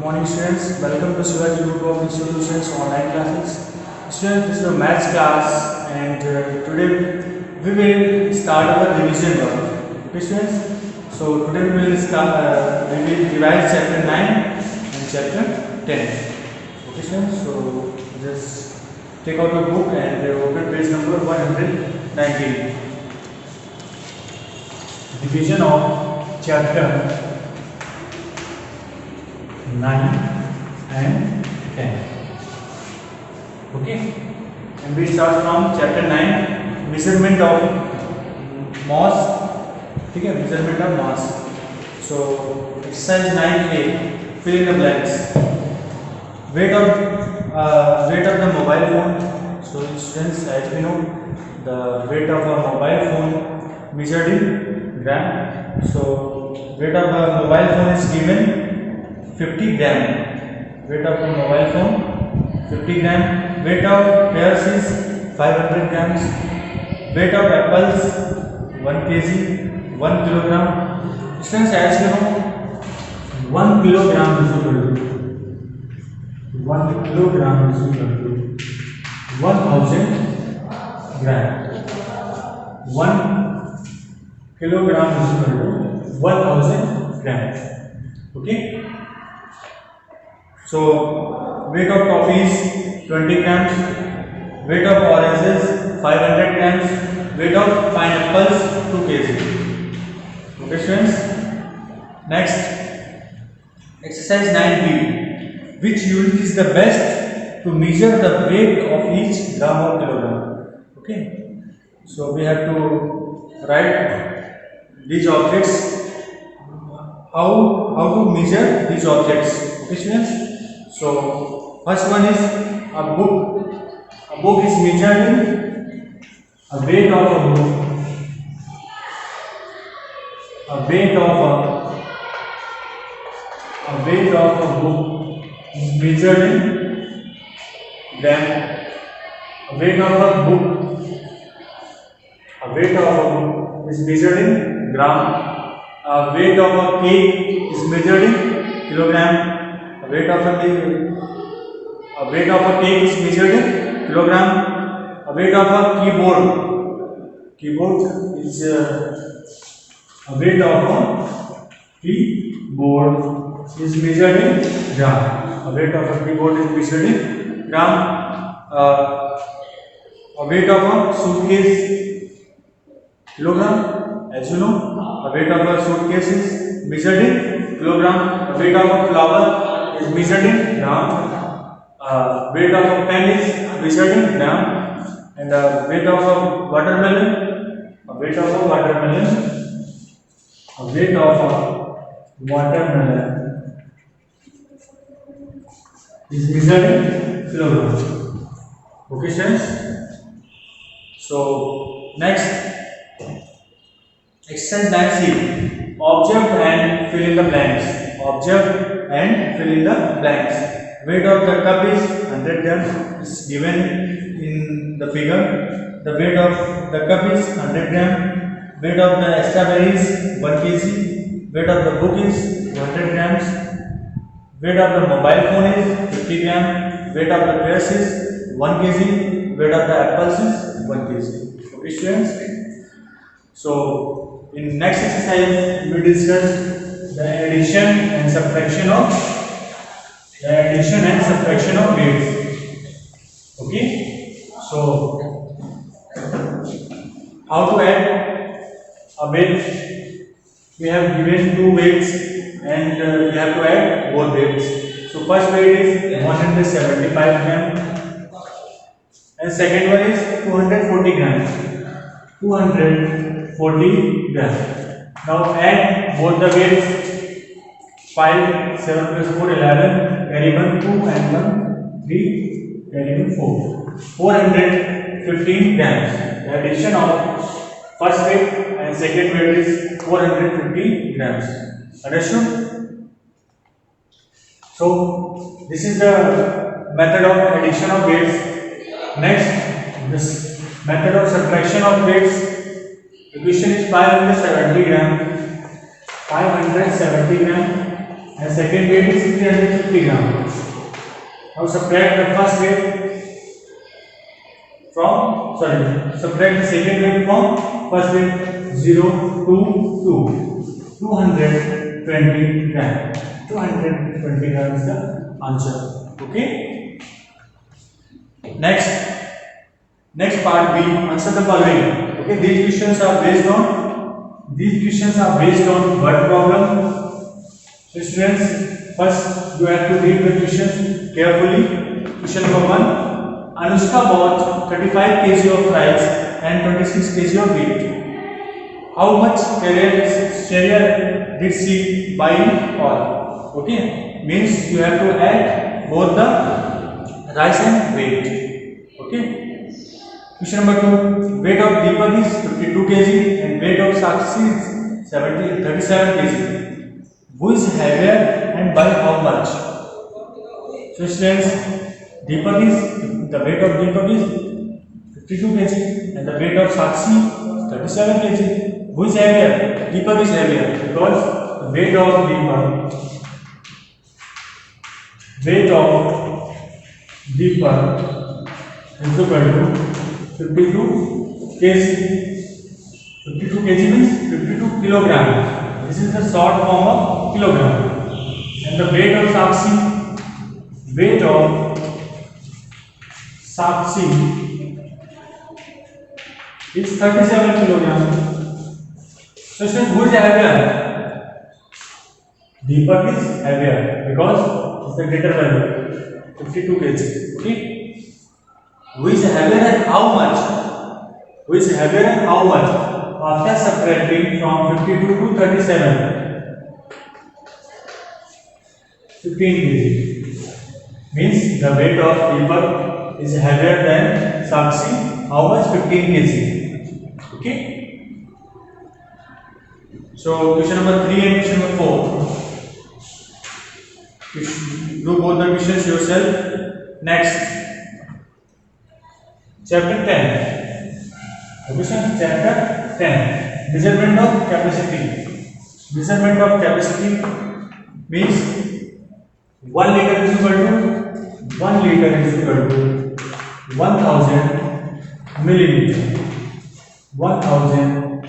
morning students, welcome to Shivaji Group of Institutions online classes. Students, this is a maths class and today we will start our revision work. Okay students, so today we will revise chapter 9 and chapter 10. Okay students, so just take out your book and open page number 119. Division of chapter 9 and 10. Okay, and we start from chapter 9, measurement of mass. Okay, measurement of mass. So exercise 9A, fill in the blanks. Weight of the mobile phone. So students, as we know, the weight of a mobile phone measured in gram. So weight of a mobile phone is given 50 gram. Weight of a mobile phone 50 gram. Weight of pears is 500 grams. Weight of apples 1 kg, 1 kilogram. Students, as you know, 1 kilogram is equal to 1 kilogram is equal to 1000 gram. 1 kilogram is equal to 1000 grams. Okay. So weight of coffees 20 grams, weight of oranges 500 grams, weight of pineapples 2 kg. Okay students. Next, exercise 9B. Which unit is the best to measure the weight of each gram or kilogram? Okay. So we have to write these objects. How to measure these objects? Okay students. So first one is a book. A book is measured in a weight of a book. A weight of a book is measured in gram. A weight of a book. A weight of a book is measured in gram. A weight of a cake is measured in kilogram. A weight of a cake is measured in kilogram. A weight of a keyboard is a weight of a keyboard is measured in gram. A weight of a keyboard is measured in gram. A weight of a suitcase kilogram. As you know, a weight of a suitcase is measured in kilogram. A weight of a flower is measured in gram. Weight of a pen is measured in gram. And the weight of a watermelon, is measured in kilogram. Okay students. So next, exercise 9C, observe and fill in the blanks. Observe and fill in the blanks. Weight of the cup is 100 grams, is given in the figure. The weight of the cup is 100 grams. Weight of the strawberry is 1 kg. Weight of the book is 200 grams. Weight of the mobile phone is 50 grams. Weight of the pears is 1 kg. Weight of the apples is 1 kg. Okay students. So in next exercise we discuss the addition and subtraction of weights. Okay. So how to add a weight? We have given 2 weights and we have to add both weights. So first weight is 175 grams and second one is 240 grams. 240 grams. Now add both the weights. 5, 7 plus 4, 11, carry 1, 2 and 1, 3, carry 1, 4. 415 grams. The addition of first weight and second weight is 450 grams. Understood? So this is the method of addition of weights. Next, this method of subtraction of weights. The question is 570 grams. 570 grams and second weight is 350 gram. Now subtract the first weight from, subtract the second weight from first weight. 0 2 2 220 gram. 220 gram is the answer. Okay. Next part B, answer the following. Okay, these questions are based on word problem. So students, first you have to read the question carefully. Question number 1. Anushka bought 35 kg of rice and 26 kg of wheat. How much cereal did she buy in all? Okay, means you have to add both the rice and wheat. Okay. Question number 2. Weight of Deepak is 52 kg and weight of Sakshi is 37 kg. Who is heavier and by how much? So students, the weight of Deepak is 52 kg and the weight of Sakshi is 37 kg. Who is heavier? Deepak is heavier because the weight of Deepak is equal to 52 kg. 52 kg means 52 kilogram. This is the short form of kilogram. And the weight of Sakshi is 37 kilogram. So since who is heavier? Deepak is heavier because it's the greater value, 52 kg. Okay. Who is heavier and how much? After subtracting from 52 to 37, 15 kg. Means the weight of Deepak is heavier than Sakshi. How much? 15 kg. Okay. So question number 3 and question number 4. Do both the questions yourself. Next. Chapter 10. Question chapter 10. Measurement of capacity. Measurement of capacity means 1 liter is equal to 1000 milliliter. 1000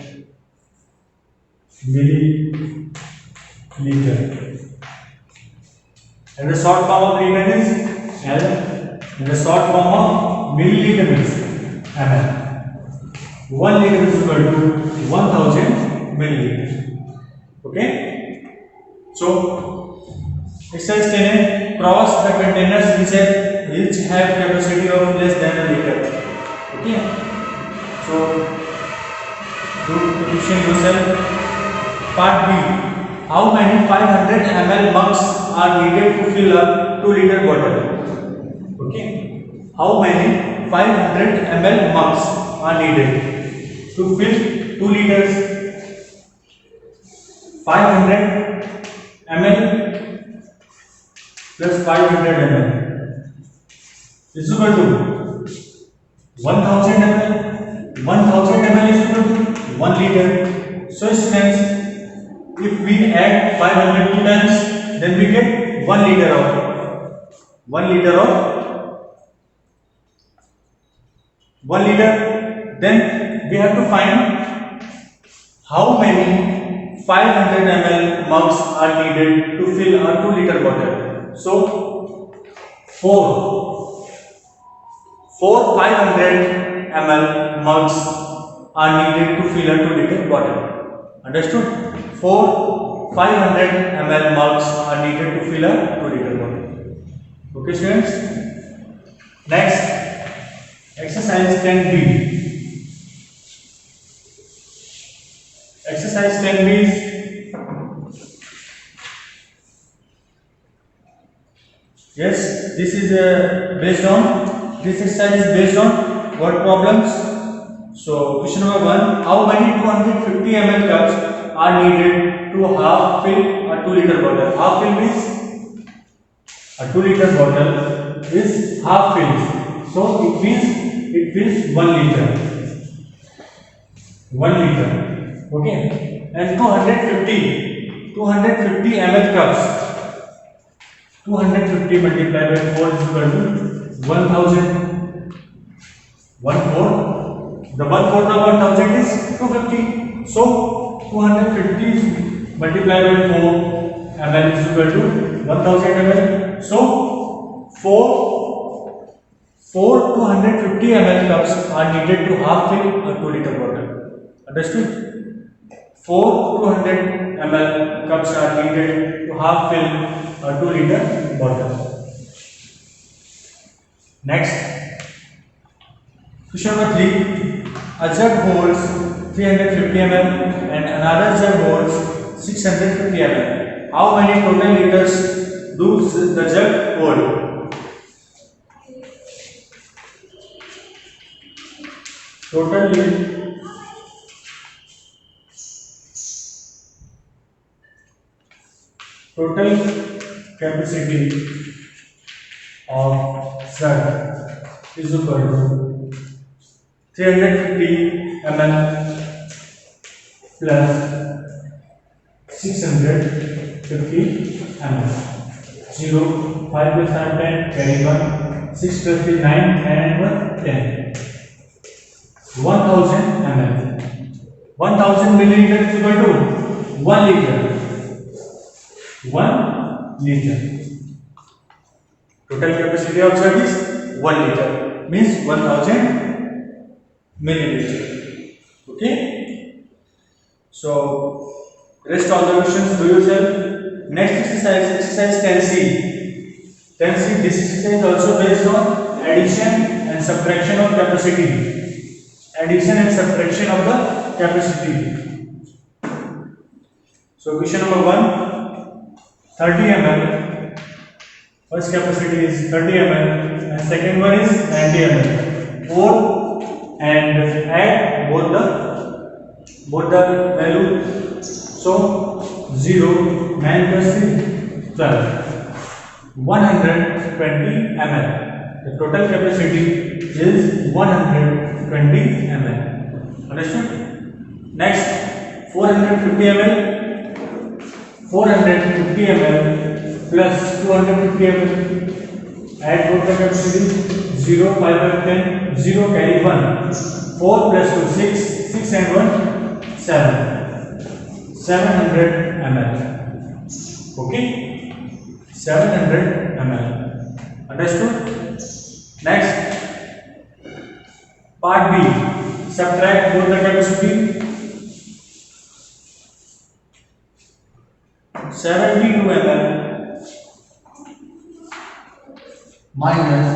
milliliter. And the short form of liter is L. And the short form of milliliter is ml. 1 liter is equal to 1000 milliliter. Okay. So exercise 10. Cross the containers which have capacity of less than a liter. Okay. So do the question yourself. Part B. How many 500 ml mugs are needed to fill a 2 liter bottle? Okay. How many 500 ml mugs are needed to fill 2 liters? 500 ml plus 500 ml is equal to 1000 ml. 1000 ml is equal to 1 liter. So students, if we add 500 times, then we get 1 liter of 1 liter. Then we have to find how many 500 ml mugs are needed to fill a 2 liter bottle. So 4 500 ml mugs are needed to fill a 2 liter bottle. Understood? 4 500 ml mugs are needed to fill a 2 liter bottle. Okay students? Next, exercise 10B. Exercise 10B is yes, this exercise is based on word problems. So question number 1, how many 250 ml cups are needed to half fill a 2 liter bottle? Half fill means a 2 liter bottle is half filled. So it means it fills 1 liter. 1 liter. Okay. And 250 ml cups. 250 multiplied by 4 is equal to 1000. 1/4. The 1/4 of 1000 is 250. So 250 multiplied by 4 ml is equal to 1000 ml. So 4 250 ml cups are needed to half fill a 2-liter bottle. Understood? 4 200 ml cups are needed to half fill a 2-liter bottle. Next, question number 3. A jug holds 350 ml and another jug holds 650 ml. How many total liters do the jug hold? Total capacity of jug is equal to 350 ml plus 650 ml. 0, 5 plus 5, 10, carry 1, 6 plus 3, 9, and 1, 10. 1000 ml. 1000 milliliter is equal to 1 liter. 1 liter. Total capacity of jug is 1 liter. Means 1000 milliliter. Okay. So rest all the questions do yourself. Next exercise 10C. 10C, this exercise is also based on addition and subtraction of capacity. Addition and subtraction of the capacity. So question number 1, 30 ml. First capacity is 30 ml and second one is 90 ml. 4 and add both the value. So 0, 9 plus 3, 12. 120 ml. The total capacity is 120 ml. Understood? Next, 450 ml. 450 ml plus 250 ml. Add both the capacity. 0, 5 by 10, 0 carry 1. 4 plus 2, 6, 6 and 1, 7. 700 ml. Okay? 700 ml. Understood? Next, part B. Subtract both the capacity. 72 ml minus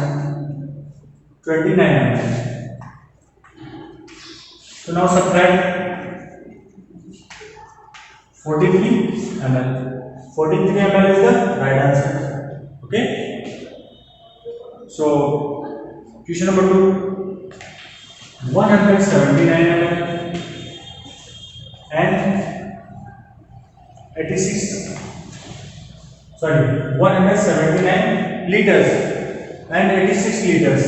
29 ml. So now subtract 43 ml. 43 ml is the right answer. Okay. So question number 2. 179 ml and 179 liters and 86 liters.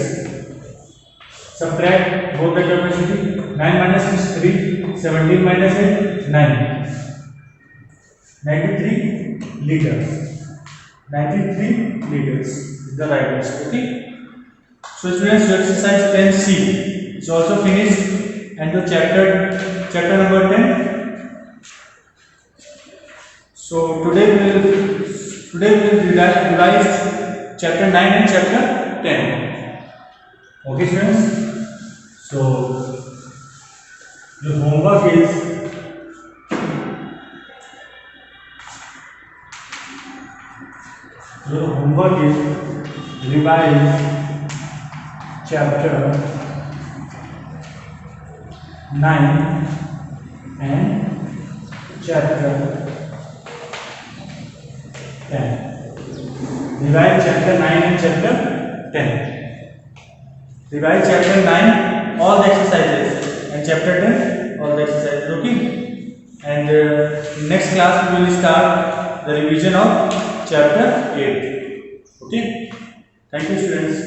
Subtract both the capacity. 9 minus 6, 3. 17 minus 8, 9. 93 liters. 93 liters is the right answer. Okay. So students, your exercise 10C is also finished and the chapter number 10. So today we will revise chapter 9 and chapter 10. Okay students. So your homework is revise chapter 9 and chapter 10. Revise chapter 9 and chapter 10. Revise chapter 9 all the exercises and chapter 10 all the exercises. Okay. And next class we will start the revision of chapter 8. Okay. Thank you students.